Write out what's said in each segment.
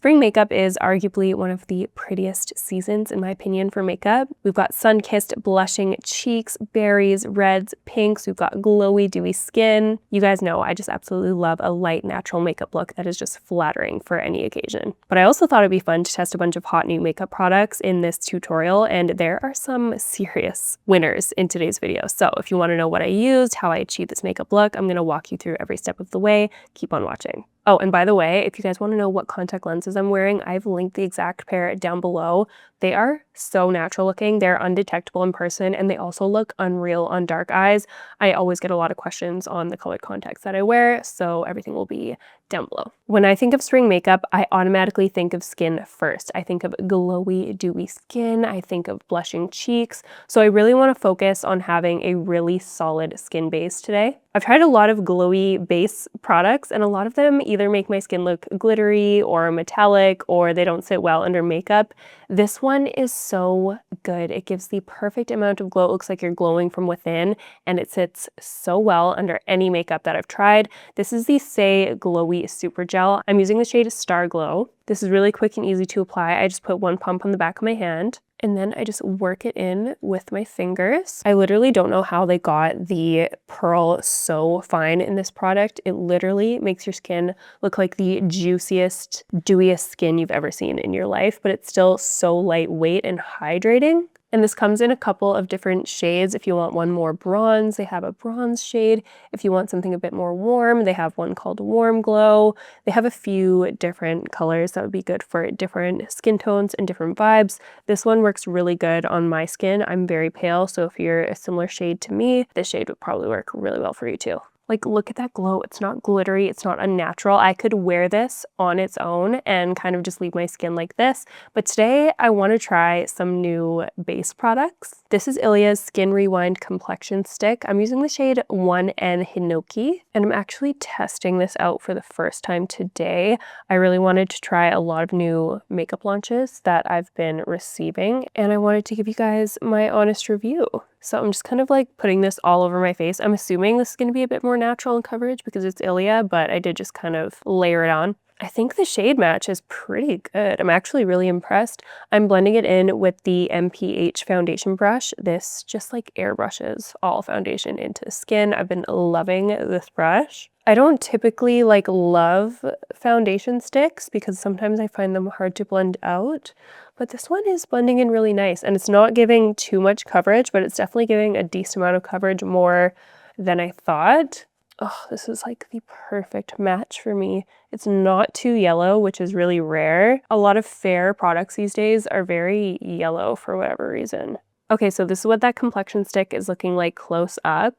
Spring makeup is arguably one of the prettiest seasons, in my opinion, for makeup. We've got sun-kissed, blushing cheeks, berries, reds, pinks. We've got glowy, dewy skin. You guys know I just absolutely love a light, natural makeup look that is just flattering for any occasion. But I also thought it'd be fun to test a bunch of hot new makeup products in this tutorial, and there are some serious winners in today's video. So if you want to know what I used, how I achieved this makeup look, I'm going to walk you through every step of the way. Keep on watching. Oh, and by the way, if you guys want to know what contact lenses I'm wearing, I've linked the exact pair down below. They are so natural looking, they're undetectable in person, and they also look unreal on dark eyes. I always get a lot of questions on the colored contacts that I wear, so everything will be down below. When I think of spring makeup, I automatically think of skin first. I think of glowy, dewy skin, I think of blushing cheeks, so I really want to focus on having a really solid skin base today. I've tried a lot of glowy base products, and a lot of them either make my skin look glittery or metallic, or they don't sit well under makeup. This one is so good. It gives the perfect amount of glow. It looks like you're glowing from within, and it sits so well under any makeup that I've tried. This is the Say Glowy Super Gel. I'm using the shade Star Glow. This is really quick and easy to apply. I just put one pump on the back of my hand, and then I just work it in with my fingers. I literally don't know how they got the pearl so fine in this product. It literally makes your skin look like the juiciest, dewiest skin you've ever seen in your life, but it's still so lightweight and hydrating. And this comes in a couple of different shades. If you want one more bronze, they have a bronze shade. If you want something a bit more warm, they have one called Warm Glow. They have a few different colors that would be good for different skin tones and different vibes. This one works really good on my skin. I'm very pale, so if you're a similar shade to me, this shade would probably work really well for you too. Like, look at that glow. It's not glittery. It's not unnatural. I could wear this on its own and kind of just leave my skin like this. But today I want to try some new base products. This is Ilia's Skin Rewind Complexion Stick. I'm using the shade 1N Hinoki, and I'm actually testing this out for the first time today. I really wanted to try a lot of new makeup launches that I've been receiving, and I wanted to give you guys my honest review. So I'm just kind of like putting this all over my face. I'm assuming this is going to be a bit more natural in coverage because it's Ilia, but I did just kind of layer it on. I think the shade match is pretty good. I'm actually really impressed. I'm blending it in with the MPH foundation brush. This just like airbrushes all foundation into skin. I've been loving this brush. I don't typically love foundation sticks because sometimes I find them hard to blend out, but this one is blending in really nice, and it's not giving too much coverage, but it's definitely giving a decent amount of coverage, more than I thought. Oh, this is like the perfect match for me. It's not too yellow, which is really rare. A lot of fair products these days are very yellow for whatever reason. Okay, so this is what that complexion stick is looking like close up.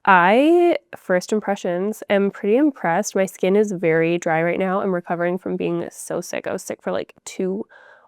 First impressions, am pretty impressed. My skin is very dry right now. I'm recovering from being so sick. I was sick for like 2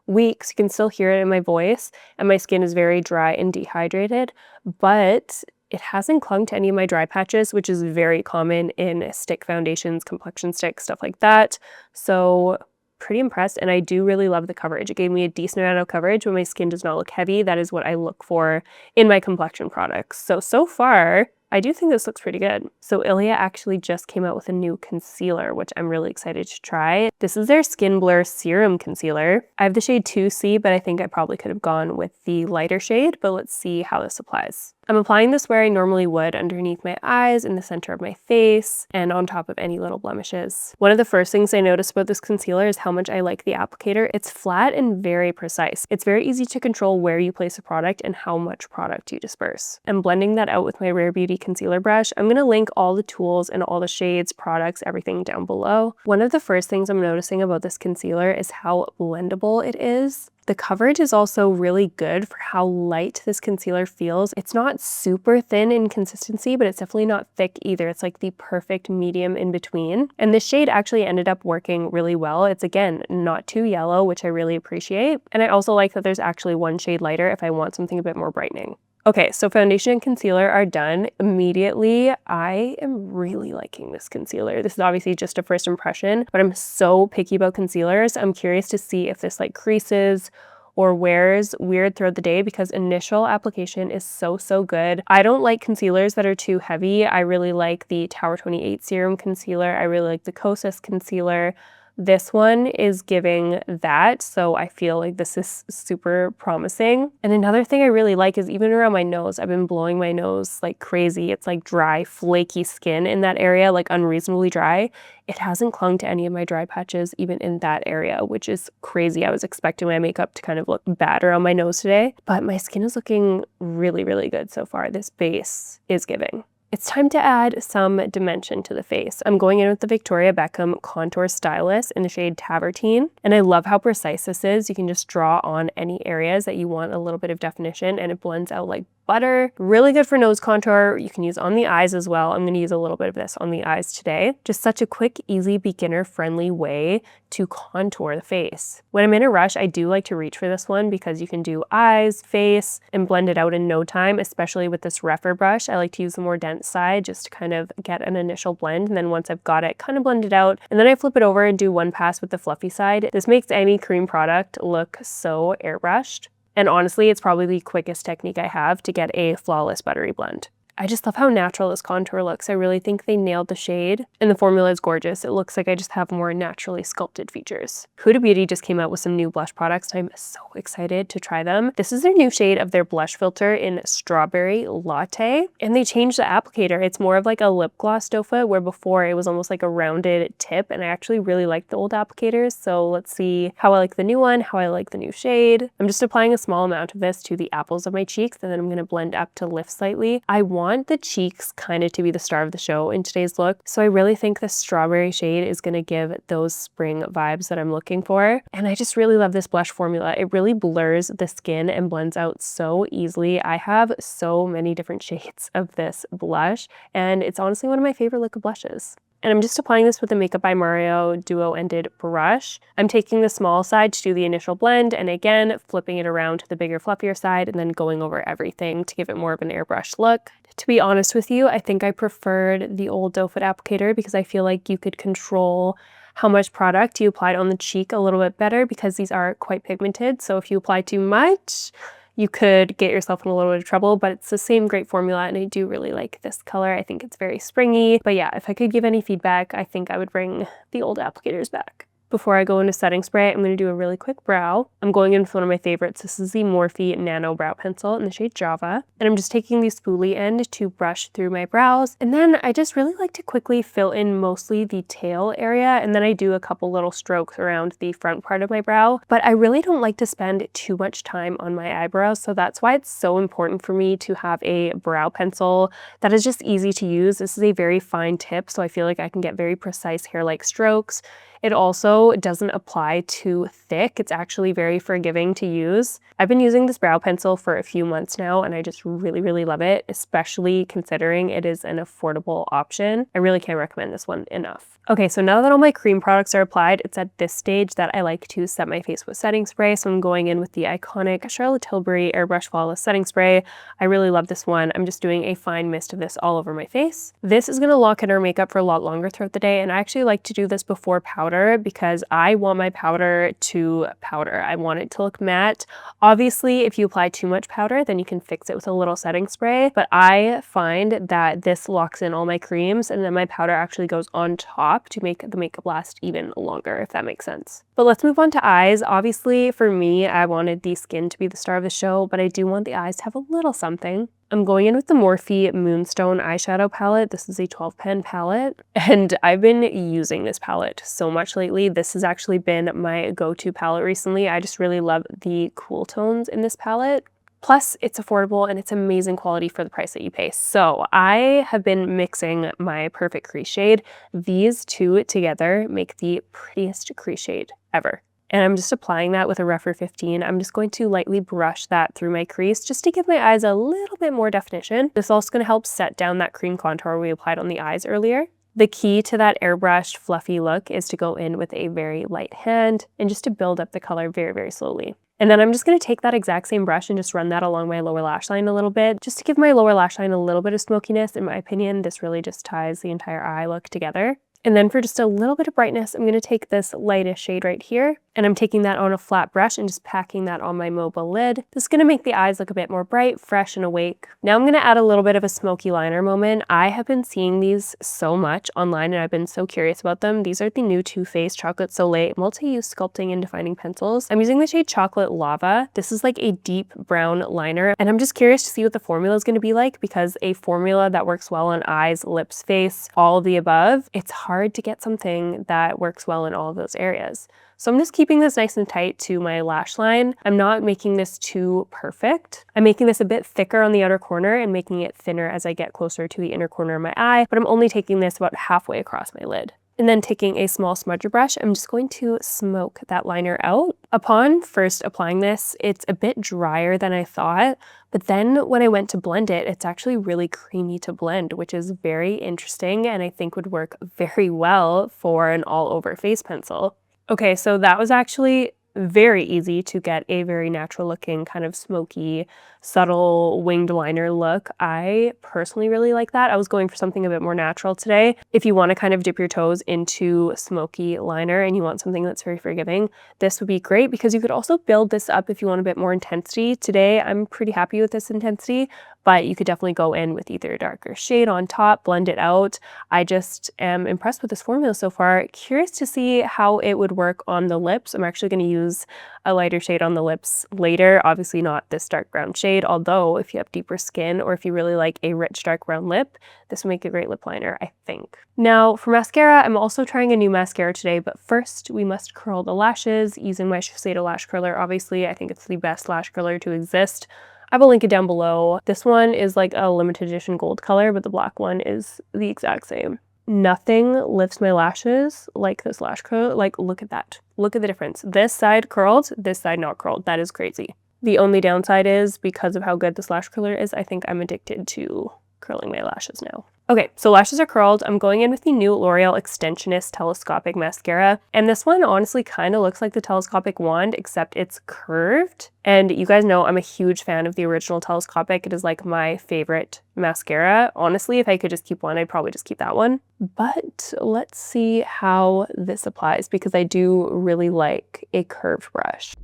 weeks. You can still hear it in my voice, and my skin is very dry and dehydrated, but it hasn't clung to any of my dry patches, which is very common in stick foundations, complexion sticks, stuff like that. So pretty impressed, and I do really love the coverage. It gave me a decent amount of coverage when my skin does not look heavy. That is what I look for in my complexion products. So far, I do think this looks pretty good. So Ilia actually just came out with a new concealer, which I'm really excited to try. This is their Skin Blur Serum Concealer. I have the shade 2C, but I think I probably could have gone with the lighter shade, but let's see how this applies. I'm applying this where I normally would, underneath my eyes, in the center of my face, and on top of any little blemishes. One of the first things I noticed about this concealer is how much I like the applicator. It's flat and very precise. It's very easy to control where you place a product and how much product you disperse. I'm blending that out with my Rare Beauty concealer brush. I'm going to link all the tools and all the shades, products, everything down below. One of the first things I'm noticing about this concealer is how blendable it is. The coverage is also really good for how light this concealer feels. It's not super thin in consistency, but it's definitely not thick either. It's like the perfect medium in between. And this shade actually ended up working really well. It's, again, not too yellow, which I really appreciate. And I also like that there's actually one shade lighter if I want something a bit more brightening. Okay, so foundation and concealer are done. Immediately, I am really liking this concealer. This is obviously just a first impression, but I'm so picky about concealers. I'm curious to see if this creases or wears weird throughout the day, because initial application is so good. I don't like concealers that are too heavy. I really like the Tower 28 Serum Concealer. I really like the Kosas Concealer. This one is giving that, so I feel like this is super promising. And another thing I really like is even around my nose, I've been blowing my nose like crazy. It's like dry, flaky skin in that area, like unreasonably dry. It hasn't clung to any of my dry patches even in that area, which is crazy. I was expecting my makeup to kind of look bad around my nose today, but my skin is looking really, really good so far. This base is giving. It's time to add some dimension to the face. I'm going in with the Victoria Beckham Contour Stylist in the shade Tavertine, and I love how precise this is. You can just draw on any areas that you want a little bit of definition, and it blends out like butter. Really good for nose contour. You can use on the eyes as well. I'm going to use a little bit of this on the eyes today. Just such a quick, easy, beginner-friendly way to contour the face. When I'm in a rush, I do like to reach for this one because you can do eyes, face, and blend it out in no time, especially with this Rephr brush. I like to use the more dense side just to kind of get an initial blend, and then once I've got it, kind of blend it out, and then I flip it over and do one pass with the fluffy side. This makes any cream product look so airbrushed. And honestly, it's probably the quickest technique I have to get a flawless buttery blend. I just love how natural this contour looks. I really think they nailed the shade, and the formula is gorgeous. It looks like I just have more naturally sculpted features. Huda Beauty just came out with some new blush products, and I'm so excited to try them. This is their new shade of their blush filter in Strawberry Latte, and they changed the applicator. It's more of like a lip gloss doe foot, where before it was almost like a rounded tip, and I actually really like the old applicators, so let's see how I like the new one, how I like the new shade. I'm just applying a small amount of this to the apples of my cheeks, and then I'm going to blend up to lift slightly. I want the cheeks kind of to be the star of the show in today's look, so I really think the strawberry shade is going to give those spring vibes that I'm looking for. And I just really love this blush formula. It really blurs the skin and blends out so easily. I have so many different shades of this blush, and it's honestly one of my favorite liquid blushes. And I'm just applying this with the Makeup by Mario duo-ended brush. I'm taking the small side to do the initial blend, and again, flipping it around to the bigger, fluffier side, and then going over everything to give it more of an airbrush look. To be honest with you, I think I preferred the old doe foot applicator because I feel like you could control how much product you applied on the cheek a little bit better because these are quite pigmented. So if you apply too much, you could get yourself in a little bit of trouble, but it's the same great formula, and I do really like this color. I think it's very springy. But yeah, if I could give any feedback, I think I would bring the old applicators back. Before I go into setting spray, I'm going to do a really quick brow. I'm going in with one of my favorites. This is the Morphe Nano Brow Pencil in the shade Java. And I'm just taking the spoolie end to brush through my brows. And then I just really like to quickly fill in mostly the tail area. And then I do a couple little strokes around the front part of my brow. But I really don't like to spend too much time on my eyebrows. So that's why it's so important for me to have a brow pencil that is just easy to use. This is a very fine tip, so I feel like I can get very precise hair-like strokes. It also doesn't apply too thick. It's actually very forgiving to use. I've been using this brow pencil for a few months now, and I just really, really love it, especially considering it is an affordable option. I really can't recommend this one enough. Okay, so now that all my cream products are applied, it's at this stage that I like to set my face with setting spray. So I'm going in with the iconic Charlotte Tilbury Airbrush Flawless Setting Spray. I really love this one. I'm just doing a fine mist of this all over my face. This is gonna lock in our makeup for a lot longer throughout the day, and I actually like to do this before powder because I want my powder to powder. I want it to look matte. Obviously, if you apply too much powder, then you can fix it with a little setting spray, but I find that this locks in all my creams, and then my powder actually goes on top to make the makeup last even longer, if that makes sense. But let's move on to eyes. Obviously, for me, I wanted the skin to be the star of the show, but I do want the eyes to have a little something. I'm going in with the Morphe Moonstone eyeshadow palette. This is a 12 pen palette, and I've been using this palette so much lately. This has actually been my go-to palette recently. I just really love the cool tones in this palette. Plus, it's affordable and it's amazing quality for the price that you pay. So I have been mixing my perfect crease shade. These two together make the prettiest crease shade ever. And I'm just applying that with a Rephr 15. I'm just going to lightly brush that through my crease just to give my eyes a little bit more definition. This is also going to help set down that cream contour we applied on the eyes earlier. The key to that airbrushed, fluffy look is to go in with a very light hand and just to build up the color very, very slowly. And then I'm just going to take that exact same brush and just run that along my lower lash line a little bit, just to give my lower lash line a little bit of smokiness. In my opinion, this really just ties the entire eye look together. And then for just a little bit of brightness, I'm going to take this lightest shade right here And I'm taking that on a flat brush and just packing that on my mobile lid. This is gonna make the eyes look a bit more bright, fresh, and awake. Now I'm gonna add a little bit of a smoky liner moment. I have been seeing these so much online and I've been so curious about them. These are the new Too Faced Chocolate Soleil Multi-Use Sculpting and Defining Pencils. I'm using the shade Chocolate Lava. This is like a deep brown liner, and I'm just curious to see what the formula is gonna be like, because a formula that works well on eyes, lips, face, all of the above, it's hard to get something that works well in all of those areas. So I'm just keeping this nice and tight to my lash line. I'm not making this too perfect. I'm making this a bit thicker on the outer corner and making it thinner as I get closer to the inner corner of my eye, but I'm only taking this about halfway across my lid. And then taking a small smudger brush, I'm just going to smoke that liner out. Upon first applying this, it's a bit drier than I thought, but then when I went to blend it, it's actually really creamy to blend, which is very interesting and I think would work very well for an all-over face pencil. Okay, so that was actually very easy to get a very natural looking kind of smoky, subtle winged liner look. I personally really like that. I was going for something a bit more natural today. If you want to kind of dip your toes into smoky liner and you want something that's very forgiving, this would be great, because you could also build this up if you want a bit more intensity. Today, I'm pretty happy with this intensity, but you could definitely go in with either a darker shade on top, blend it out. I just am impressed with this formula so far. Curious to see how it would work on the lips. I'm actually going to use a lighter shade on the lips later. Obviously not this dark brown shade, although if you have deeper skin or if you really like a rich dark brown lip, this will make a great lip liner, I think. Now for mascara, I'm also trying a new mascara today, but first we must curl the lashes using my Shiseido lash curler. Obviously, I think it's the best lash curler to exist. I will link it down below. This one is like a limited edition gold color, but the black one is the exact same. Nothing lifts my lashes like this lash curler. Like, look at that. Look at the difference. This side curled, this side not curled. That is crazy. The only downside is, because of how good this lash curler is, I think I'm addicted to curling my lashes now. Okay, so lashes are curled. I'm going in with the new L'Oreal Extensionist Telescopic Mascara. And this one honestly kind of looks like the telescopic wand, except it's curved. And you guys know I'm a huge fan of the original telescopic. It is like my favorite mascara. Honestly, if I could just keep one, I'd probably just keep that one. But let's see how this applies, because I do really like a curved brush.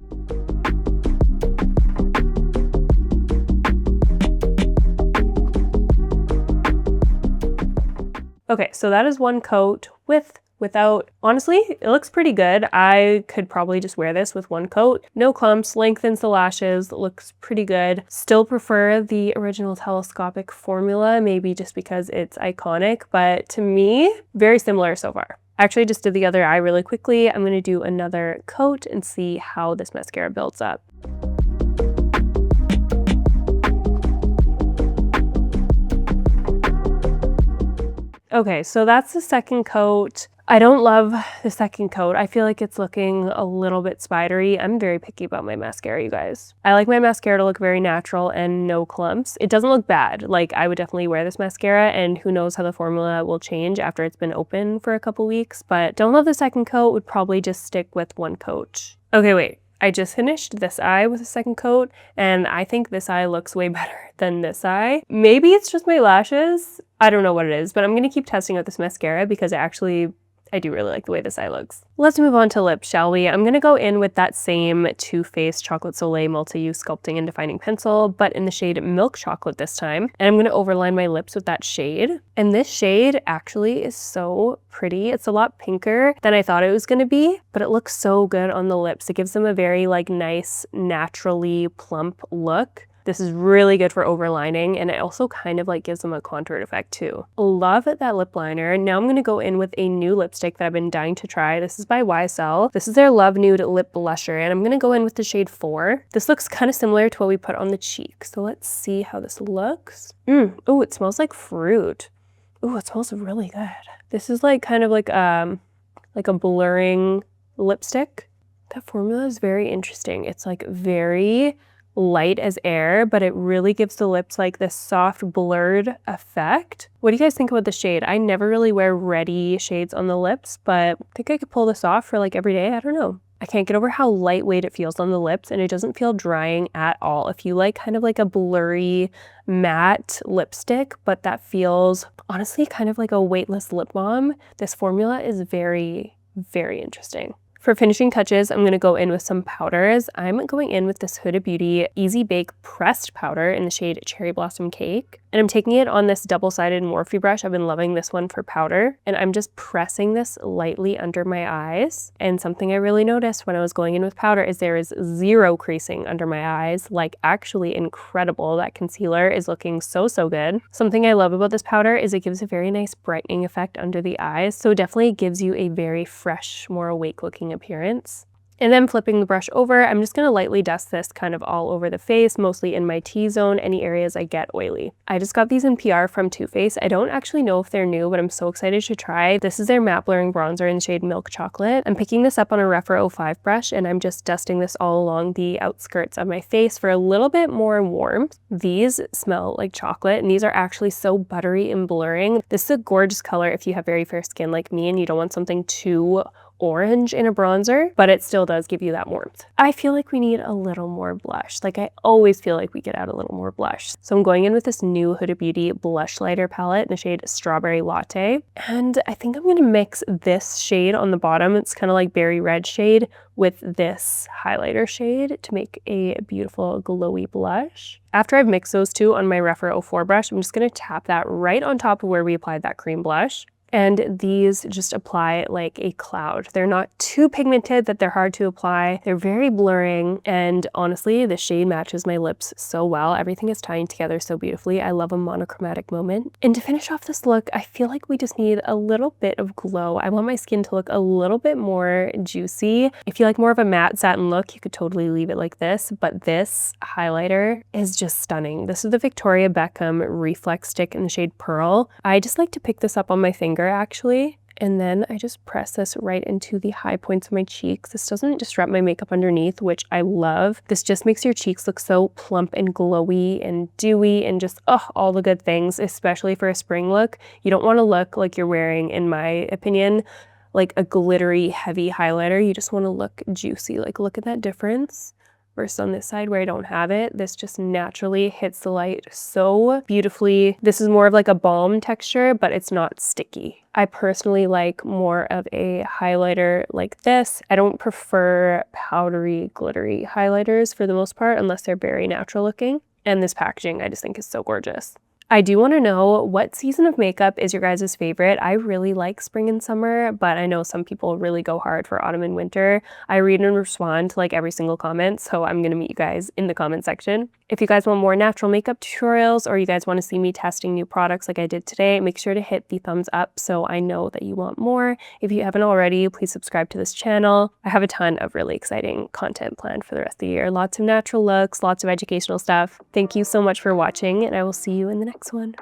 Okay, so that is one coat without. Honestly, it looks pretty good. I could probably just wear this with one coat. No clumps, lengthens the lashes, looks pretty good. Still prefer the original telescopic formula, maybe just because it's iconic, but to me, very similar so far. Actually, I just did the other eye really quickly. I'm gonna do another coat and see how this mascara builds up. Okay, so that's the second coat. I don't love the second coat. I feel like it's looking a little bit spidery. I'm very picky about my mascara, you guys. I like my mascara to look very natural and no clumps. It doesn't look bad. Like, I would definitely wear this mascara, and who knows how the formula will change after it's been open for a couple weeks, but don't love the second coat, would probably just stick with one coat. Okay, wait. I just finished this eye with a second coat, and I think this eye looks way better than this eye. Maybe it's just my lashes. I don't know what it is, but I'm gonna keep testing out this mascara because I do really like the way this eye looks. Let's move on to lips, shall we? I'm gonna go in with that same Too Faced Chocolate Soleil Multi-Use Sculpting and Defining Pencil, but in the shade Milk Chocolate this time. And I'm gonna overline my lips with that shade. And this shade actually is so pretty. It's a lot pinker than I thought it was gonna be, but it looks so good on the lips. It gives them a very like nice, naturally plump look. This is really good for overlining, and it also kind of like gives them a contoured effect too. Love that lip liner. Now I'm gonna go in with a new lipstick that I've been dying to try. This is by YSL. This is their Love Nude Lip Blusher, and I'm gonna go in with the shade 4. This looks kind of similar to what we put on the cheek. So let's see how this looks. Oh, it smells like fruit. Oh, it smells really good. This is like kind of like a blurring lipstick. That formula is very interesting. It's like very light as air, but it really gives the lips like this soft blurred effect. What do you guys think about the shade? I never really wear reddy shades on the lips, but I think I could pull this off for like every day. I don't know. I can't get over how lightweight it feels on the lips, and it doesn't feel drying at all. If you like kind of like a blurry matte lipstick, but that feels honestly kind of like a weightless lip balm, this formula is very, very interesting. For finishing touches, I'm going to go in with some powders. I'm going in with this Huda Beauty Easy Bake Pressed Powder in the shade Cherry Blossom Cake. And I'm taking it on this double-sided Morphe brush. I've been loving this one for powder. And I'm just pressing this lightly under my eyes. And something I really noticed when I was going in with powder is there is zero creasing under my eyes. Like, actually incredible. That concealer is looking so, so good. Something I love about this powder is it gives a very nice brightening effect under the eyes. So it definitely gives you a very fresh, more awake looking appearance. And then flipping the brush over, I'm just going to lightly dust this kind of all over the face, mostly in my T-zone, any areas I get oily. I just got these in PR from Too Faced. I don't actually know if they're new, but I'm so excited to try. This is their matte blurring bronzer in the shade Milk Chocolate. I'm picking this up on a Rephr 05 brush, and I'm just dusting this all along the outskirts of my face for a little bit more warmth. These smell like chocolate, and these are actually so buttery and blurring. This is a gorgeous color if you have very fair skin like me and you don't want something too orange in a bronzer, but it still does give you that warmth. I feel like we need a little more blush. Like, I always feel like we get out a little more blush. So I'm going in with this new Huda Beauty blush lighter palette in the shade Strawberry Latte. And I think I'm gonna mix this shade on the bottom, it's kind of like berry red shade, with this highlighter shade to make a beautiful glowy blush. After I've mixed those two on my Rephr 04 brush, I'm just gonna tap that right on top of where we applied that cream blush. And these just apply like a cloud. They're not too pigmented that they're hard to apply. They're very blurring, and honestly, the shade matches my lips so well. Everything is tying together so beautifully. I love a monochromatic moment. And to finish off this look, I feel like we just need a little bit of glow. I want my skin to look a little bit more juicy. If you like more of a matte satin look, you could totally leave it like this, but this highlighter is just stunning. This is the Victoria Beckham Reflex Stick in the shade Pearl. I just like to pick this up on my finger actually, and then I just press this right into the high points of my cheeks. This doesn't disrupt my makeup underneath, which I love. This just makes your cheeks look so plump and glowy and dewy and just all the good things, especially for a spring look. You don't want to look like you're wearing, in my opinion, like a glittery heavy highlighter. You just want to look juicy. Like, look at that difference. Versus on this side where I don't have it, this just naturally hits the light so beautifully. This is more of like a balm texture, but it's not sticky. I personally like more of a highlighter like this. I don't prefer powdery, glittery highlighters for the most part, unless they're very natural looking. And this packaging I just think is so gorgeous. I do want to know, what season of makeup is your guys' favorite? I really like spring and summer, but I know some people really go hard for autumn and winter. I read and respond to like every single comment, so I'm going to meet you guys in the comment section. If you guys want more natural makeup tutorials, or you guys want to see me testing new products like I did today, make sure to hit the thumbs up so I know that you want more. If you haven't already, please subscribe to this channel. I have a ton of really exciting content planned for the rest of the year. Lots of natural looks, lots of educational stuff. Thank you so much for watching, and I will see you in the next one.